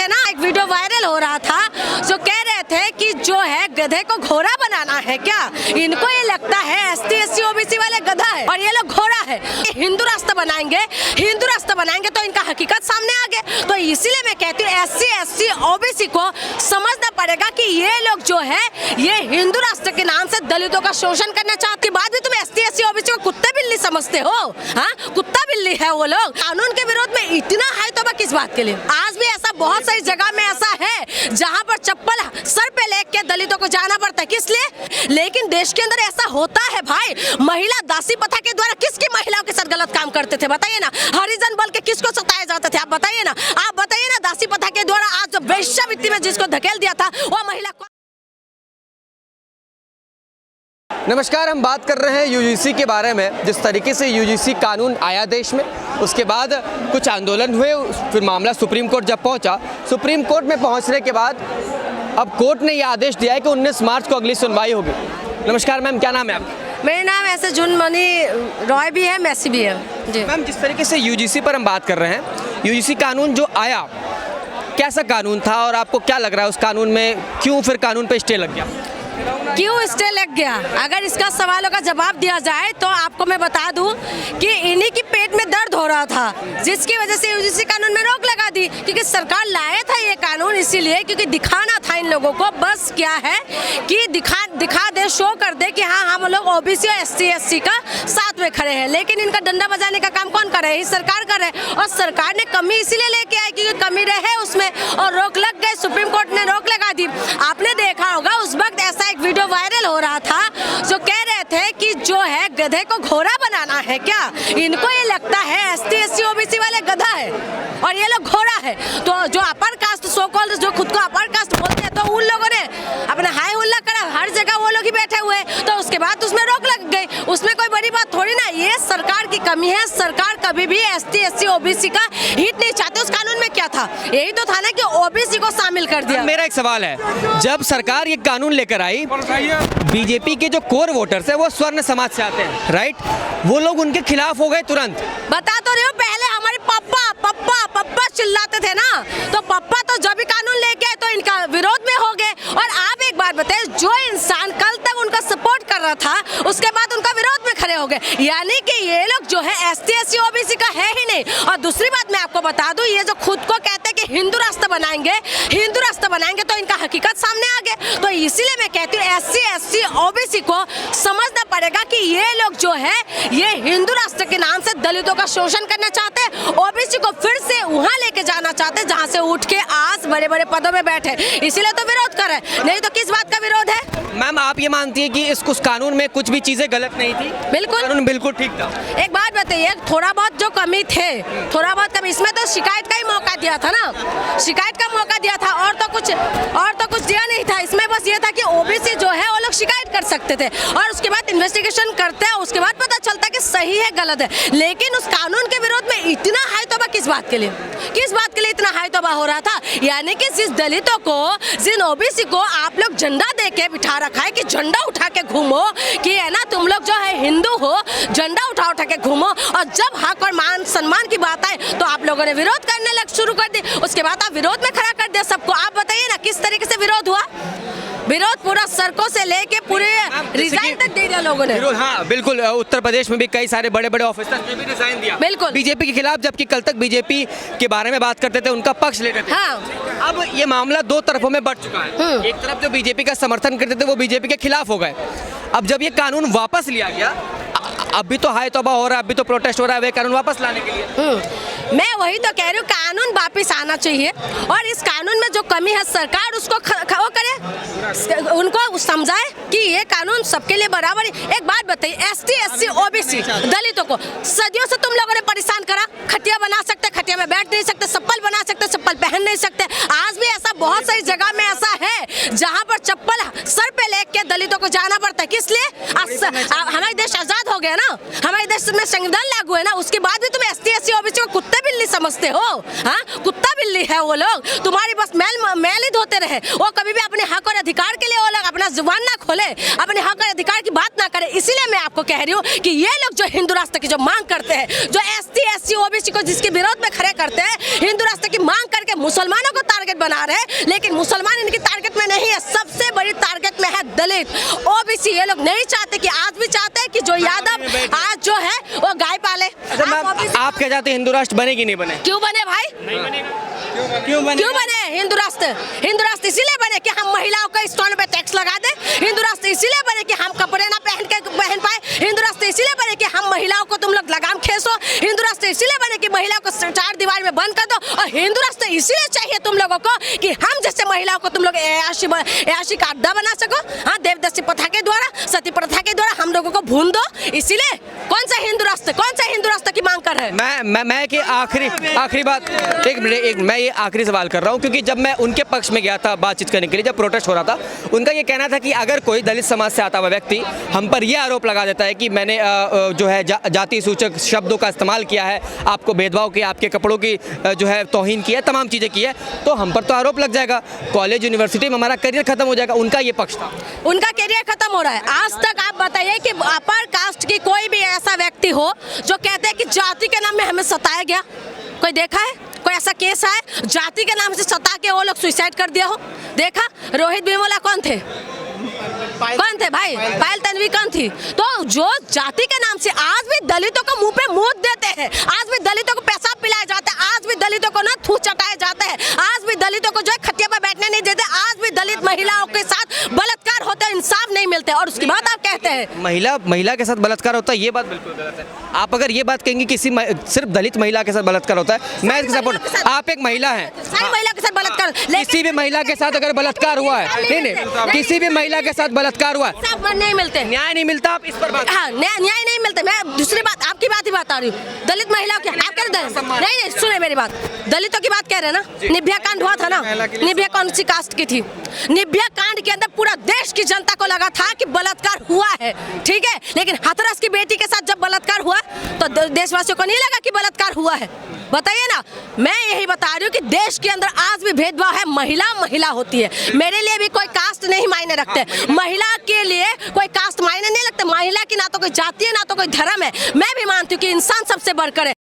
थे ना, एक वीडियो वायरल हो रहा था जो कह रहे थे कि जो है गधे को घोड़ा बनाना है क्या। इनको ये लगता है ST SC OBC वाले गधा है और ये लोग घोड़ा है। हिंदू राष्ट्र बनाएंगे तो इनका हकीकत सामने आ गया। तो इसीलिए मैं कहती हूँ SC SC OBC को समझना पड़ेगा कि ये लोग जो है ये हिंदू राष्ट्र के नाम से दलितों का शोषण करना चाहते। बाद भी तुम ST SC OBC को कुत्ते बिल्ली समझते हो? हाँ, कुत्ता बिल्ली है वो लोग। कानून के विरोध में इतना है तो किस बात के लिए? आज भी ऐसा बहुत सारी जगह में ऐसा है जहाँ पर चप्पल सर पे लेके दलितों को जाना पड़ता है। किस लिए? लेकिन देश के अंदर ऐसा होता है भाई। महिला दासी प्रथा के द्वारा किसकी महिलाओं के साथ गलत काम करते थे बताइए ना। हरिजन बोल के किसको सताया जाते थे आप बताइए ना। आप बताइए ना, दासी प्रथा के द्वारा आज वेश्यावृत्ति में जिसको धकेल दिया था वो महिला। नमस्कार, हम बात कर रहे हैं UGC के बारे में। जिस तरीके से UGC कानून आया देश में, उसके बाद कुछ आंदोलन हुए, फिर मामला सुप्रीम कोर्ट जब पहुंचा, सुप्रीम कोर्ट में पहुंचने के बाद अब कोर्ट ने यह आदेश दिया है कि 19 मार्च को अगली सुनवाई होगी। नमस्कार मैम, क्या नाम है आपका? मेरा नाम ऐसे जुनमणि रॉय भी है, मैसी भी है जी। मैम, जिस तरीके से UGC पर हम बात कर रहे हैं, UGC कानून जो आया कैसा कानून था और आपको क्या लग रहा है उस कानून में क्यों फिर कानून पे स्टे लग गया? क्यों स्टे लग गया? अगर इसका सवालों का जवाब दिया जाए तो आपको मैं बता दूं कि इन्हीं की पेट में दर्द हो रहा था, जिसकी वजह से UGC कानून में रोक लगा दी। क्योंकि सरकार लाया था ये कानून इसीलिए क्योंकि दिखाना था इन लोगों को। बस क्या है कि दिखा दे, शो कर दे कि हाँ हम लोग OBC और SC SC का साथ में खड़े हैं। लेकिन इनका डंडा बजाने का काम कौन कर रहे हैं? सरकार कर रहे हैं। और सरकार ने कमी इसीलिए लेके आई क्योंकि कमी रहे उसमें और रोक लग गए। सुप्रीम कोर्ट ने रोक लगा दी। आपने देखा होगा उस वक्त ऐसा एक वीडियो वायरल हो रहा था जो कह रहे थे कि जो है गधे को घोड़ा बनाना है क्या। इनको ये लगता है ST SC OBC वाले गधा है और ये लोग घोड़ा है। तो जो अपर कास्ट सो कॉल्ड जो खुद को अपर कास्ट बोलते हैं, तो उन लोगों ने अपना हाई हुल्ला करा, हर जगह वो लोग ही बैठे हुए। तो उसके बाद उसमें रोक लग गई। उसमें कोई बड़ी बात थोड़ी ना। ये सरकार की कमी है। सरकार कभी भी ST SC OBC का हित नहीं चाहते। उस कानून में क्या था? यही तो था ना कि OBC को शामिल कर दिया। मेरा एक सवाल है, जब सरकार ये कानून लेकर आई, बीजेपी के जो कोर वोटर्स है वो स्वर्ण समाज से आते हैं, राइट? वो लोग उनके खिलाफ हो गए तुरंत। बता तो रहे हो, पहले हमारे पप्पा पप्पा पप्पा चिल्लाते थे ना, तो पप्पा तो जब भी कानून लेके आए तो इनका विरोध में हो गए। और आप एक बात बताइए, जो इंसान कल तक उनका सपोर्ट कर रहा था उसके बाद उनका विरोध में खड़े हो गए। यानी कि ये लोग जो है ST SC OBC का है ही नहीं। और दूसरी बात मैं आपको बता दूं, ये जो खुद को कहते हैं कि हिंदू राष्ट्र बनाएंगे तो इनका हकीकत सामने आ गया। तो इसीलिए मैं कहती हूँ SC SC OBC को समझना पड़ेगा कि ये लोग जो है ये हिंदू राष्ट्र के नाम से दलितों का शोषण करना चाहते हैं। OBC को फिर से वहाँ लेके जाना चाहते हैं जहाँ से उठ के आज बड़े बड़े पदों में बैठे। इसीलिए तो विरोध कर रहे हैं, नहीं तो किस बात का विरोध है? मैम, आप ये मानती है कि इस कानून में कुछ भी चीजें गलत नहीं थी? बिल्कुल, कानून बिल्कुल ठीक था। एक बात बताइए, थोड़ा बहुत जो कमी थे, थोड़ा बहुत कमी, इसमें तो शिकायत का ही मौका दिया था ना, शिकायत का मौका दिया था और तो कुछ दिया नहीं था। इसमें बस ये था कि OBC जो है वो लोग शिकायत कर सकते थे और उसके बाद इन्वेस्टिगेशन करते हैं, उसके बाद पता चलता है कि सही है गलत है। लेकिन उस कानून के विरोध में इतना हाई तौबा किस बात के लिए? किस बात के लिए इतना हाई तौबा हो रहा था? यानी कि जिस दलितों को, जिन OBC को आप लोग झंडा दे के बिठा रखा है कि झंडा उठा के घूमो, कि है ना तुम लोग जो है हिंदू हो, झंडा उठा के घूमो, और जब हक और मान सम्मान की बात आए तो आप लोगों ने विरोध करने लग शुरू कर दी। उसके बाद आप विरोध में खड़ा कर दिया सबको। आप बताइए ना किस तरीके से विरोध हुआ? विरोध पूरा सड़कों से लेके पूरे रिजाइन तक दे दिया लोगों ने। हाँ बिल्कुल, उत्तर प्रदेश में भी कई सारे बड़े बड़े ऑफिसर्स ने भी रिजाइन दिया बिल्कुल बीजेपी के खिलाफ, जबकि कल तक बीजेपी के बारे में बात करते थे, उनका पक्ष लेते थे। हाँ। अब ये मामला दो तरफों में बढ़ चुका है। एक तरफ जो बीजेपी का समर्थन करते थे वो बीजेपी के खिलाफ हो गए। अब जब ये कानून वापस लिया गया, अब भी तो हाई तौबा हो रहा है, अब भी तो प्रोटेस्ट हो रहा है वे कानून वापस लाने के लिए। मैं वही तो कह रही हूँ, कानून वापस आना चाहिए और इस कानून में जो कमी है सरकार उसको वो करे, उनको समझाए कि ये कानून सबके लिए बराबर है। एक बात बताइए, ST SC OBC दलितों को सदियों से तुम लोगों ने परेशान करा। खटिया बना सकते, खटिया में बैठ नहीं सकते, चप्पल बना सकते, चप्पल पहन नहीं सकते। आज भी ऐसा बहुत सारी जगह में ऐसा है जहाँ पर चप्पल सर पे लेके के दलितों को जाना पड़ता है। किस लिए? हमारे देश आजाद हो गया ना, हमारे देश में संविधान लागू है ना, उसके बाद भी तुम ST SC OBC को कुत्ते बिल्ली समझते हो। हाँ, कुत्ता बिल्ली है वो लोग, तुम्हारी बस मैल ही धोते रहे। वो कभी भी अपने हक और अधिकार के लिए वो लोग अपना जुबान ना खोले, अपने हक और अधिकार की बात ना करे। इसीलिए मैं आपको कह रही हूँ कि ये लोग जो हिंदू राष्ट्र की जो मांग करते हैं, जो ST SC OBC को जिसके विरोध में खड़े करते हैं, हिंदू राष्ट्र की मांग करके मुसलमानों को टारगेट बना रहे हैं, लेकिन मुसलमान इनकी टारगेट में नहीं है, सबसे बड़ी टारगेट में है दलित OBC। ये लोग नहीं चाहते कि आज भी चाहते हैं कि जो यादव आज जो है वो गाय पाले। आप क्या चाहते हैं, हिंदू राष्ट्र बने कि नहीं बने? क्यों बने भाई? क्यों बने हिंदू राष्ट्र? हिंदू राष्ट्र इसीलिए बने कि हम महिलाओं को स्टोन पे टैक्स लगा दे। हिंदू राष्ट्र इसीलिए बने कि हम कपड़े ना पहन पाए। हिंदू राष्ट्र इसीलिए बने कि हम महिलाओं को तुम लोग लगाम खींचो। हिंदू राष्ट्र इसीलिए बने कि महिलाओं को चार दीवार में बंद कर दो। और हिंदू राष्ट्र इसीलिए चाहिए तुम लोगों को कि हम जैसे महिलाओं को तुम लोग ऐशी का अड्डा बना सको। हाँ, देवदासी प्रथा के द्वारा, सती प्रथा के द्वारा हम लोगों को भून दो। इसीलिए कौन सा हिंदू राष्ट्र की मांग कर रहे हैं? मैं कि आखिरी बात, एक मिनट, मैं ये आखिरी सवाल कर रहा हूँ, क्योंकि जब मैं उनके पक्ष में गया था बातचीत करने के लिए, जब प्रोटेस्ट हो रहा था, उनका ये कहना था कि अगर कोई दलित समाज से आता हुआ व्यक्ति हम पर यह आरोप लगा देता है कि मैंने जो है जाति सूचक शब्दों का इस्तेमाल किया है, आपको भेदभाव किया, आपके कपड़ों की जो है तौहीन की है, तमाम चीज़ें की है, तो हम पर तो आरोप लग जाएगा, कॉलेज यूनिवर्सिटी में हमारा करियर खत्म हो जाएगा। उनका ये पक्ष था। उनका करियर खत्म हो रहा है। आज तक आप बताइए कि अपर कास्ट की कोई भी ऐसा व्यक्ति हो जो कहते हैं कि जाति के नाम में हमें सताया गया? कोई देखा है? कोई ऐसा केस है जाति के नाम से सता के वो लोग सुसाइड कर दिया हो? देखा? रोहित वेमुला कौन थे भाई? पायल तन्वी कौन थी? तो जो जाति के नाम से आज भी दलितों को मुंह पे मूत देते हैं, आज भी दलितों को पेशाब पिलाया जाता है, आज भी दलितों को ना थूक चटाया जाता है, आज भी दलितों को जो है खटिया पर बैठने नहीं देते, आज भी दलित महिलाओं के साथ बलात्कार होता है, इंसाफ नहीं मिलते, और उसकी बात आप कहते हैं महिला के साथ बलात्कार होता है, ये बात बिल्कुल गलत है। आप अगर ये बात कहेंगे किसी सिर्फ दलित महिला के साथ बलात्कार होता है, मैं इसका सपोर्ट। आप एक महिला हैं, सारी महिला के साथ बलात्कार, किसी भी महिला के साथ अगर बलात्कार हुआ है, नहीं, किसी भी महिला के साथ बलात्कार हुआ है, नहीं मिलते, न्याय नहीं मिलता। आप इस पर बात, हाँ, न्याय नहीं मिलता। मैं दूसरी बात, आपकी बात ही बता रही हूँ। दलित महिलाओं की आप कह रहे नहीं, सुने मेरी बात, दलितों की बात कह रहे हैं ना। निभ्या कांड हुआ था ना, निभ्या कौन सी कास्ट की थी? निभ्या कांड के अंदर पूरा देश की जनता को लगा था कि बलात्कार हुआ है, ठीक है, लेकिन हाथरस की बेटी के साथ जब बलात्कार हुआ तो देशवासियों को नहीं लगा कि बलात्कार हुआ है। बताइए ना, मैं यही बता रही हूँ कि देश के अंदर आज भी भेदभाव है, महिला होती है। मेरे लिए भी कोई कास्ट नहीं मायने रखते, महिला के लिए कोई कास्ट मायने नहीं रखते। महिला की ना तो कोई जाति है ना तो कोई धर्म है। मैं भी मानती हूँ कि इंसान सबसे बढ़कर है।